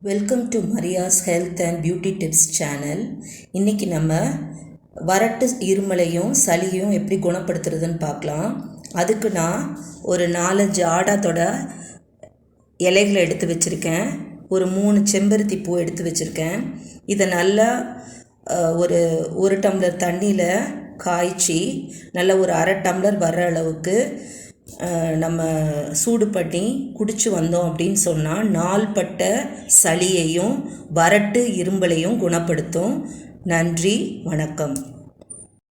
Welcome to Maria's health and beauty tips channel. இன்றைக்கி நம்ம வறட்டு இருமலையும் சளியும் எப்படி குணப்படுத்துறதுன்னு பார்க்கலாம். அதுக்கு நான் ஒரு 4-5 ஆடாத்தோட இலைகளை எடுத்து வச்சுருக்கேன். ஒரு 3 செம்பருத்தி பூ எடுத்து வச்சுருக்கேன். இதை நல்லா ஒரு டம்ளர் தண்ணியில் காய்ச்சி நல்லா ஒரு அரை டம்ளர் வர்ற அளவுக்கு நம்ம சூடு பண்ணி குடிச்சு வந்தோம் அப்படின்னு சொன்னால் நாள்பட்ட சளியையும் வறட்டு இரும்பலையும் குணப்படுத்தும். நன்றி, வணக்கம்.